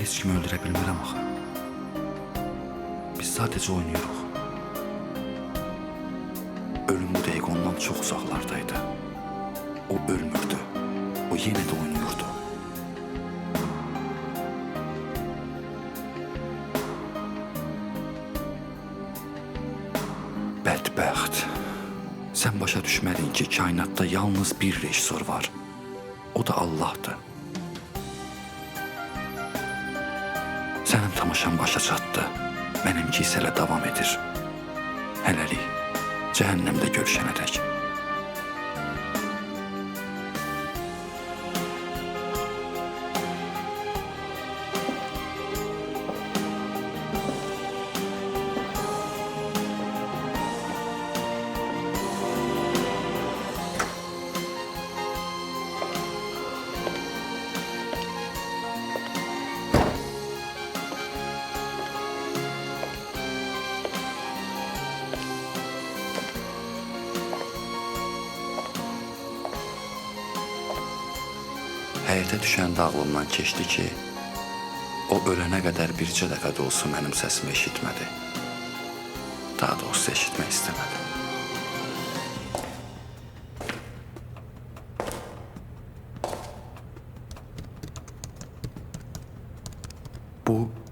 heç kimi öldürə bilmirəm axı. Biz sadəcə oynayırıq. Ölüm bu dəqiqə ondan çox uzaqlardaydı. O ölmürdü. O yenə də oynayırdı. Bədbəxt. Sən başa düşmədin ki, kainatda yalnız bir rejissor var. O da Allah'dır. Sənin tamaşan başa çatdı. Mənimki isə elə davam edir. Hələlik, cəhənnəmdə görüşənədək. Həyətə düşəndə ağlımdan keçdi ki, o ölənə qədər bircə dəfə də olsun mənim səsimi eşitmədi. Daha doğrusu eşitmək istəmədi.